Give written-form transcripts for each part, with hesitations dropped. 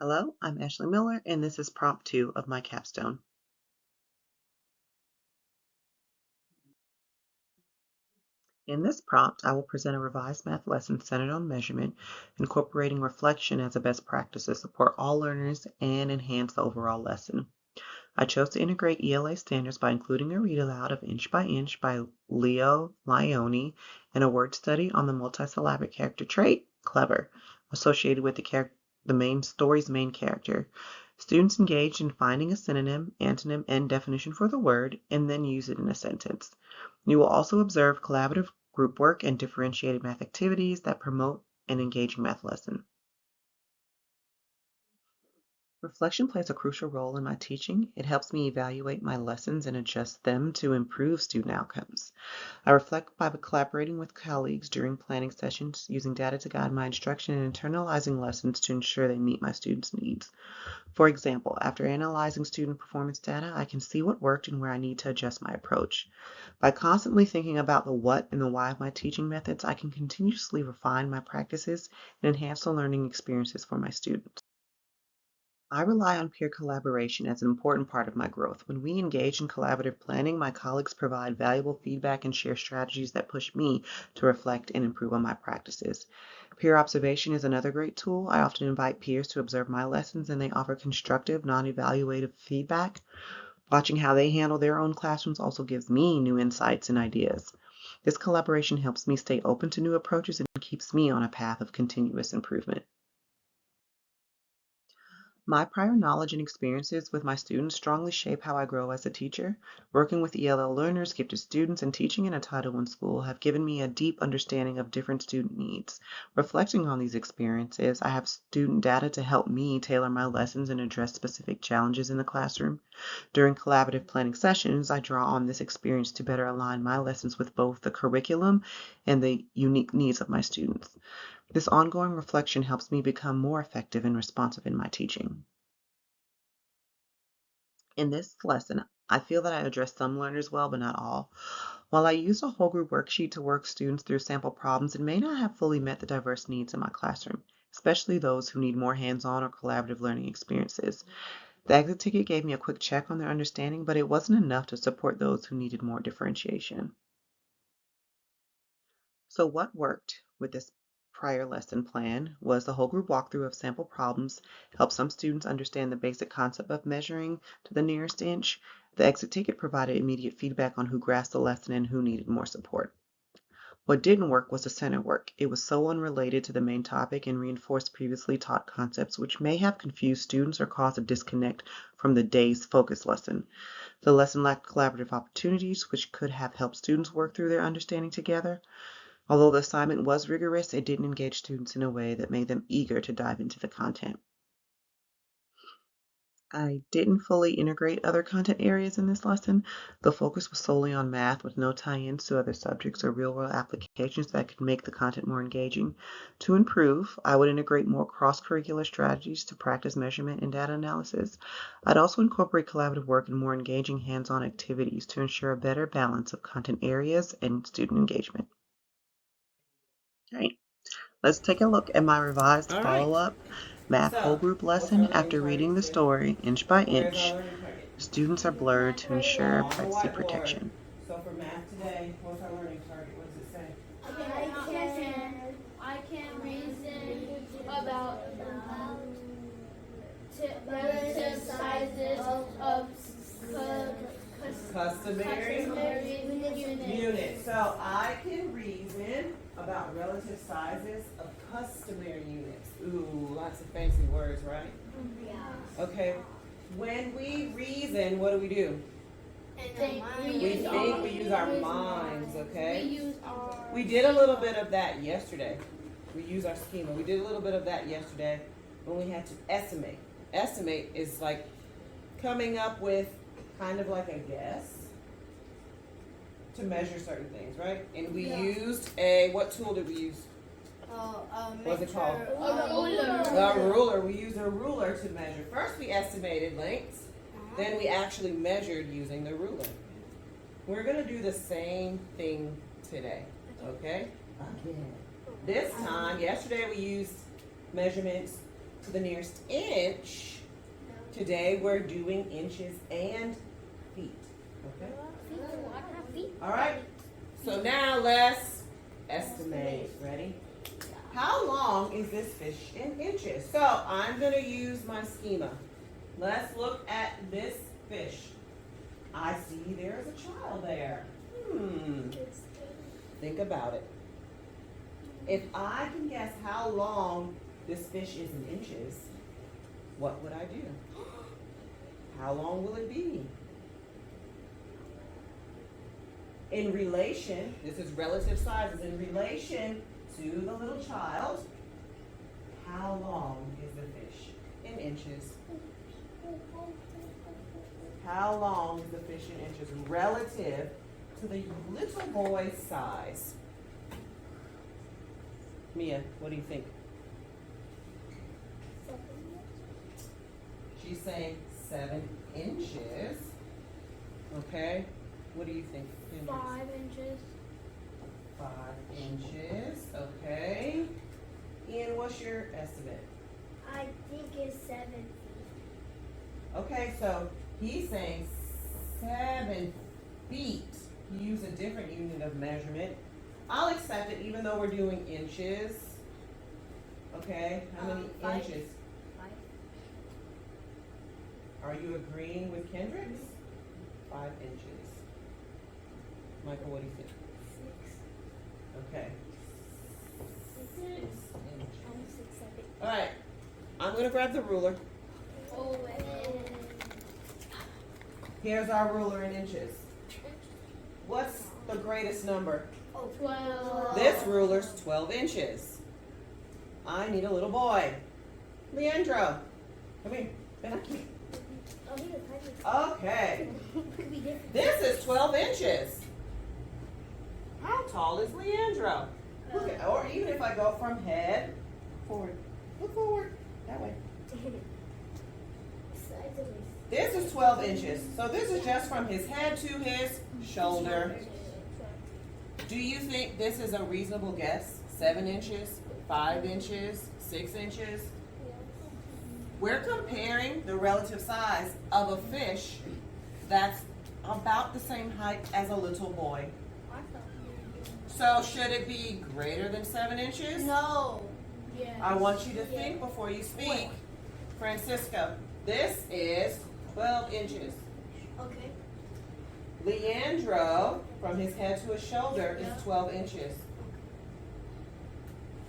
Hello, I'm Ashley Miller, and this is prompt 2 of my capstone. In this prompt, I will present a revised math lesson centered on measurement, incorporating reflection as a best practice to support all learners and enhance the overall lesson. I chose to integrate ELA standards by including a read aloud of Inch by Inch by Leo Lionni and a word study on the multisyllabic character trait, clever, associated with the main story's main character. Students engaged in finding a synonym, antonym, and definition for the word, and then use it in a sentence. You will also observe collaborative group work and differentiated math activities that promote an engaging math lesson. Reflection plays a crucial role in my teaching. It helps me evaluate my lessons and adjust them to improve student outcomes. I reflect by collaborating with colleagues during planning sessions, using data to guide my instruction, and internalizing lessons to ensure they meet my students' needs. For example, after analyzing student performance data, I can see what worked and where I need to adjust my approach. By constantly thinking about the what and the why of my teaching methods, I can continuously refine my practices and enhance the learning experiences for my students. I rely on peer collaboration as an important part of my growth. When we engage in collaborative planning, my colleagues provide valuable feedback and share strategies that push me to reflect and improve on my practices. Peer observation is another great tool. I often invite peers to observe my lessons and they offer constructive, non-evaluative feedback. Watching how they handle their own classrooms also gives me new insights and ideas. This collaboration helps me stay open to new approaches and keeps me on a path of continuous improvement. My prior knowledge and experiences with my students strongly shape how I grow as a teacher. Working with ELL learners, gifted students, and teaching in a Title I school have given me a deep understanding of different student needs. Reflecting on these experiences, I have student data to help me tailor my lessons and address specific challenges in the classroom. During collaborative planning sessions, I draw on this experience to better align my lessons with both the curriculum and the unique needs of my students. This ongoing reflection helps me become more effective and responsive in my teaching. In this lesson, I feel that I addressed some learners well, but not all. While I used a whole group worksheet to work students through sample problems, it may not have fully met the diverse needs in my classroom, especially those who need more hands-on or collaborative learning experiences. The exit ticket gave me a quick check on their understanding, but it wasn't enough to support those who needed more differentiation. So what worked with this prior lesson plan was the whole group walkthrough of sample problems, helped some students understand the basic concept of measuring to the nearest inch. The exit ticket provided immediate feedback on who grasped the lesson and who needed more support. What didn't work was the center work. It was so unrelated to the main topic and reinforced previously taught concepts, which may have confused students or caused a disconnect from the day's focus lesson. The lesson lacked collaborative opportunities, which could have helped students work through their understanding together. Although the assignment was rigorous, it didn't engage students in a way that made them eager to dive into the content. I didn't fully integrate other content areas in this lesson. The focus was solely on math with no tie-ins to other subjects or real-world applications that could make the content more engaging. To improve, I would integrate more cross-curricular strategies to practice measurement and data analysis. I'd also incorporate collaborative work and more engaging hands-on activities to ensure a better balance of content areas and student engagement. All right. Let's take a look at my revised All right. follow-up math whole So, group what's our lesson learning after reading the target today? story inch by Where's our inch. learning target? Students are blurred to ensure On the privacy whiteboard. protection. So for math today, what's our learning target? What does it say? I can reason about relative sizes of Customary units. units. So I can reason about relative sizes of customary units. Ooh, lots of fancy words, right? Okay. When we reason, what do? We think, we use our minds, okay? We did a little bit of that yesterday. We use our schema. We did a little bit of that yesterday when we had to estimate. Estimate is like coming up with kind of like a guess to measure certain things, right? And we used what tool did we use? What's it called? A ruler. A ruler. We used a ruler to measure. First we estimated lengths, then we actually measured using the ruler. We're going to do the same thing today, okay? Again. This time, yesterday we used measurements to the nearest inch. Today we're doing inches and feet. Okay? All right. So now let's estimate. Ready? How long is this fish in inches? So I'm going to use my schema. Let's look at this fish. I see there's a child there. Think about it. If I can guess how long this fish is in inches, what would I do? How long will it be? In relation, this is relative sizes, in relation to the little child, how long is the fish in inches? How long is the fish in inches relative to the little boy's size? Mia, what do you think? She's saying 7 inches. Okay. What do you think? 5 inches. 5 inches. Okay. Ian, what's your estimate? I think it's 7 feet. Okay, so he's saying 7 feet. He used a different unit of measurement. I'll accept it even though we're doing inches. Okay, how many 5. inches? 5. Are you agreeing with Kendrick's? 5 inches. Michael, what do you think? 6. Okay. 6 inches. 6, 7. All right, I'm gonna grab the ruler. Oh, Here's our ruler in inches. What's the greatest number? 12. This ruler's 12 inches. I need a little boy. Leandro, come here. Ven aquí. Oh, he was Okay. Could be different. This is 12 inches. How tall is Leandro? Look at, or even if I go from head forward. Look forward. That way. This is 12 inches. So this is just from his head to his shoulder. Do you think this is a reasonable guess? 7 inches? 5 inches? 6 inches? We're comparing the relative size of a fish that's about the same height as a little boy. So should it be greater than 7 inches? No. Yes. I want you to think before you speak. Francisco, this is 12 inches. Okay. Leandro, from his head to his shoulder, is 12 inches.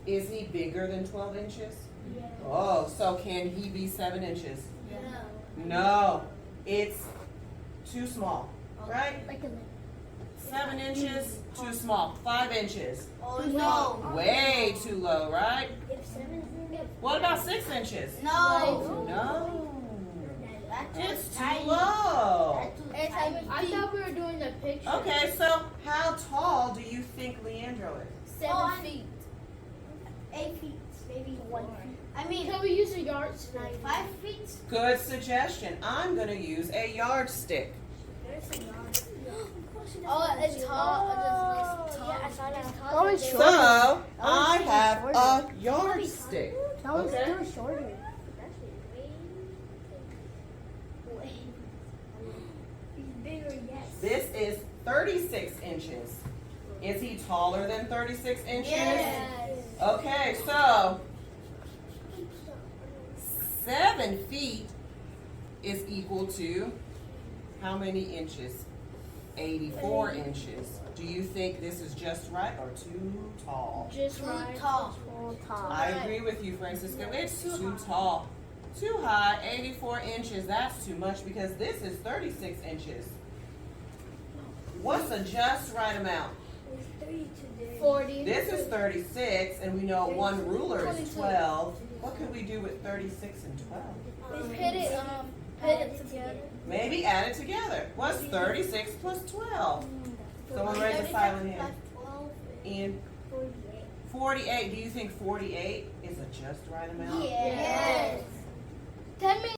Is he bigger than 12 inches? Yes. Oh, so can he be 7 inches? No. No, it's too small, right? Like a 7 inches, too small. 5 inches, Oh, no. way too low, right? If 7 What about 6 inches? No. No, That's it's too low. I thought we were doing the picture. Okay, so how tall do you think Leandro is? 7 feet. 8 feet. Maybe 1 feet. I mean, can we use a yardstick? 5 feet. Good suggestion. I'm going to use a yardstick. Oh, it's tall. Yeah, I saw that. So I have a yardstick. That one's Okay. still shorter. He's bigger, yes. This is 36 inches. Is he taller than 36 inches? Yes. Okay, so 7 feet is equal to how many inches? 84 inches. Do you think this is just right or too tall? Just right. Tall. I agree with you, Francisco. It's too tall. Too high, 84 inches. That's too much because this is 36 inches. What's the just right amount? 40. This is 36, and we know one ruler is 12. What could we do with 36 and 12? Put it together. Maybe add it together. What's 36 plus 12? Someone raise a silent hand. And 48. Do you think 48 is a just right amount? Yes. That means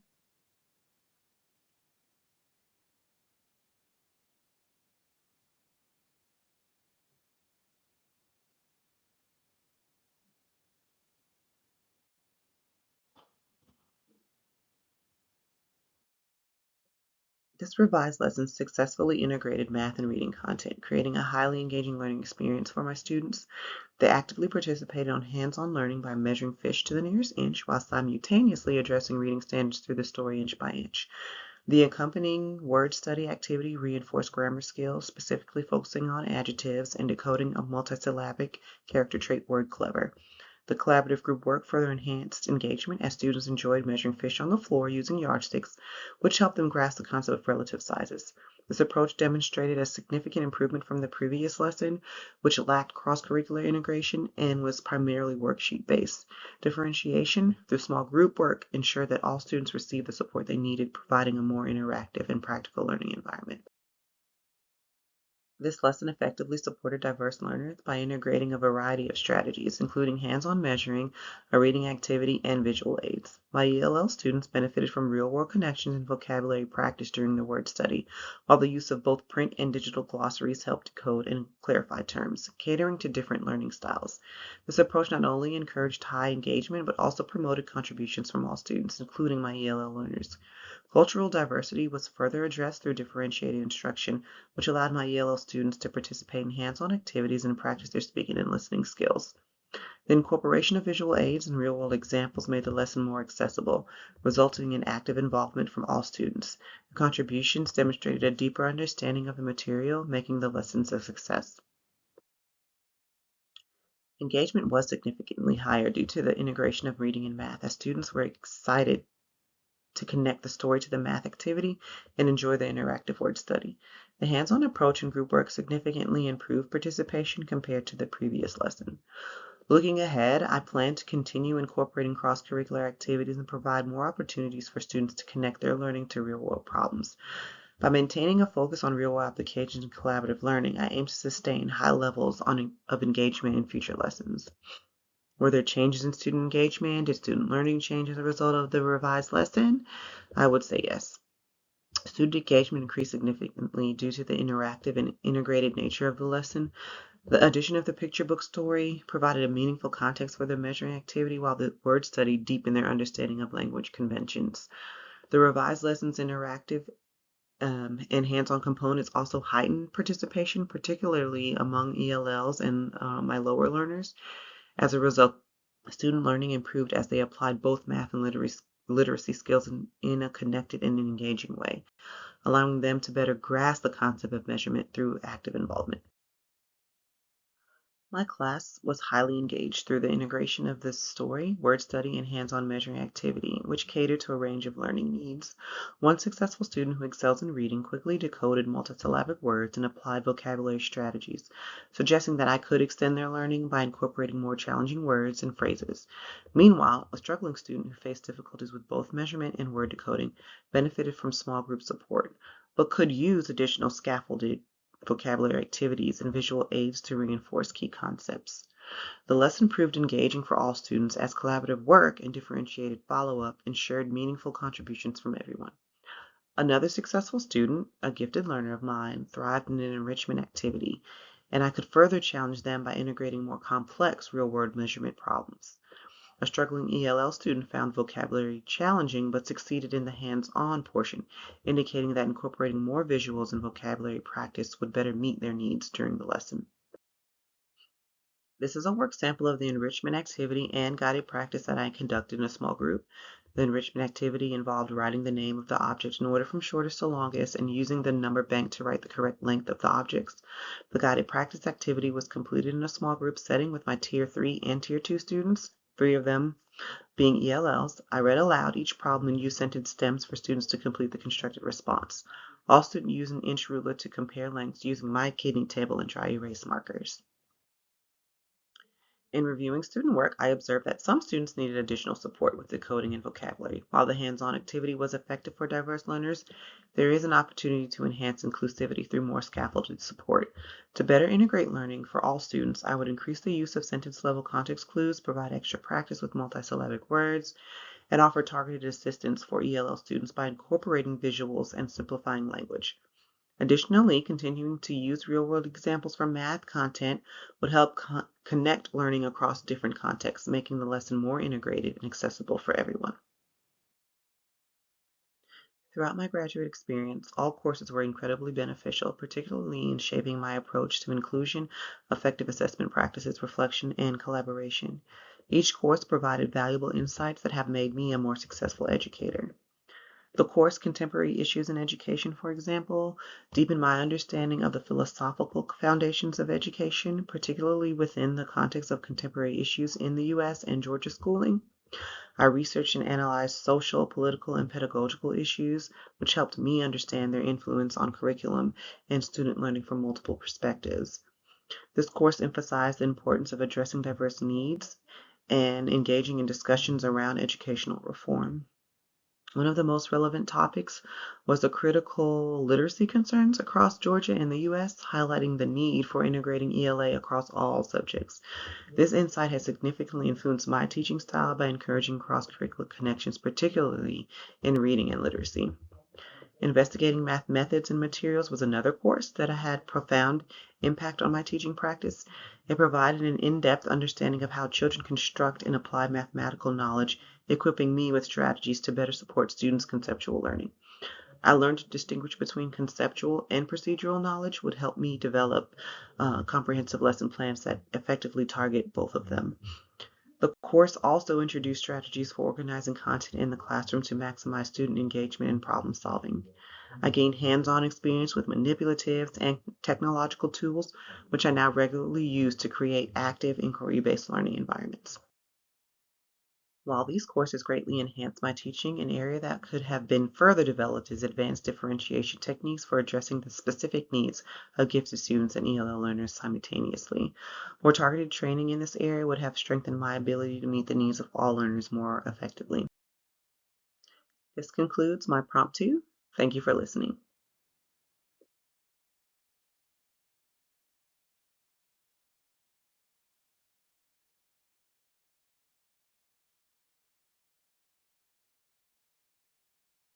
This revised lesson successfully integrated math and reading content, creating a highly engaging learning experience for my students. They actively participated on hands-on learning by measuring fish to the nearest inch while simultaneously addressing reading standards through the story inch by inch. The accompanying word study activity reinforced grammar skills, specifically focusing on adjectives and decoding a multisyllabic character trait word clever. The collaborative group work further enhanced engagement as students enjoyed measuring fish on the floor using yardsticks, which helped them grasp the concept of relative sizes. This approach demonstrated a significant improvement from the previous lesson, which lacked cross-curricular integration and was primarily worksheet-based. Differentiation through small group work ensured that all students received the support they needed, providing a more interactive and practical learning environment. This lesson effectively supported diverse learners by integrating a variety of strategies, including hands-on measuring, a reading activity, and visual aids. My ELL students benefited from real-world connections and vocabulary practice during the word study, while the use of both print and digital glossaries helped decode and clarify terms, catering to different learning styles. This approach not only encouraged high engagement, but also promoted contributions from all students, including my ELL learners. Cultural diversity was further addressed through differentiated instruction, which allowed my ELL students to participate in hands-on activities and practice their speaking and listening skills. The incorporation of visual aids and real-world examples made the lesson more accessible, resulting in active involvement from all students. The contributions demonstrated a deeper understanding of the material, making the lessons a success. Engagement was significantly higher due to the integration of reading and math, as students were excited to connect the story to the math activity and enjoy the interactive word study. The hands-on approach and group work significantly improved participation compared to the previous lesson. Looking ahead, I plan to continue incorporating cross-curricular activities and provide more opportunities for students to connect their learning to real-world problems. By maintaining a focus on real-world applications and collaborative learning, I aim to sustain high levels of engagement in future lessons. Were there changes in student engagement? Did student learning change as a result of the revised lesson? I would say yes. Student engagement increased significantly due to the interactive and integrated nature of the lesson. The addition of the picture book story provided a meaningful context for the measuring activity, while the word study deepened their understanding of language conventions. The revised lesson's interactive and hands-on components also heightened participation, particularly among ELLs and my lower learners. As a result, student learning improved as they applied both math and literacy skills in a connected and engaging way, allowing them to better grasp the concept of measurement through active involvement. My class was highly engaged through the integration of this story, word study, and hands-on measuring activity, which catered to a range of learning needs. One successful student who excels in reading quickly decoded multisyllabic words and applied vocabulary strategies, suggesting that I could extend their learning by incorporating more challenging words and phrases. Meanwhile, a struggling student who faced difficulties with both measurement and word decoding benefited from small group support, but could use additional scaffolded vocabulary activities, and visual aids to reinforce key concepts. The lesson proved engaging for all students as collaborative work and differentiated follow-up ensured meaningful contributions from everyone. Another successful student, a gifted learner of mine, thrived in an enrichment activity, and I could further challenge them by integrating more complex real-world measurement problems. A struggling ELL student found vocabulary challenging but succeeded in the hands-on portion, indicating that incorporating more visuals and vocabulary practice would better meet their needs during the lesson. This is a work sample of the enrichment activity and guided practice that I conducted in a small group. The enrichment activity involved writing the name of the object in order from shortest to longest and using the number bank to write the correct length of the objects. The guided practice activity was completed in a small group setting with my Tier 3 and Tier 2 students, 3 of them being ELLs. I read aloud each problem and used sentence stems for students to complete the constructed response. All students used an inch ruler to compare lengths using my kidney table and dry erase markers. In reviewing student work, I observed that some students needed additional support with decoding and vocabulary. While the hands-on activity was effective for diverse learners, there is an opportunity to enhance inclusivity through more scaffolded support. To better integrate learning for all students, I would increase the use of sentence-level context clues, provide extra practice with multisyllabic words, and offer targeted assistance for ELL students by incorporating visuals and simplifying language. Additionally, continuing to use real-world examples from math content would help connect learning across different contexts, making the lesson more integrated and accessible for everyone. Throughout my graduate experience, all courses were incredibly beneficial, particularly in shaping my approach to inclusion, effective assessment practices, reflection, and collaboration. Each course provided valuable insights that have made me a more successful educator. The course Contemporary Issues in Education, for example, deepened my understanding of the philosophical foundations of education, particularly within the context of contemporary issues in the U.S. and Georgia schooling. I researched and analyzed social, political, and pedagogical issues, which helped me understand their influence on curriculum and student learning from multiple perspectives. This course emphasized the importance of addressing diverse needs and engaging in discussions around educational reform. One of the most relevant topics was the critical literacy concerns across Georgia and the U.S., highlighting the need for integrating ELA across all subjects. This insight has significantly influenced my teaching style by encouraging cross-curricular connections, particularly in reading and literacy. Investigating math methods and materials was another course that had profound impact on my teaching practice. It provided an in-depth understanding of how children construct and apply mathematical knowledge, equipping me with strategies to better support students' conceptual learning. I learned to distinguish between conceptual and procedural knowledge would help me develop comprehensive lesson plans that effectively target both of them. The course also introduced strategies for organizing content in the classroom to maximize student engagement and problem solving. I gained hands-on experience with manipulatives and technological tools, which I now regularly use to create active inquiry-based learning environments. While these courses greatly enhanced my teaching, an area that could have been further developed is advanced differentiation techniques for addressing the specific needs of gifted students and ELL learners simultaneously. More targeted training in this area would have strengthened my ability to meet the needs of all learners more effectively. This concludes my prompt 2. Thank you for listening.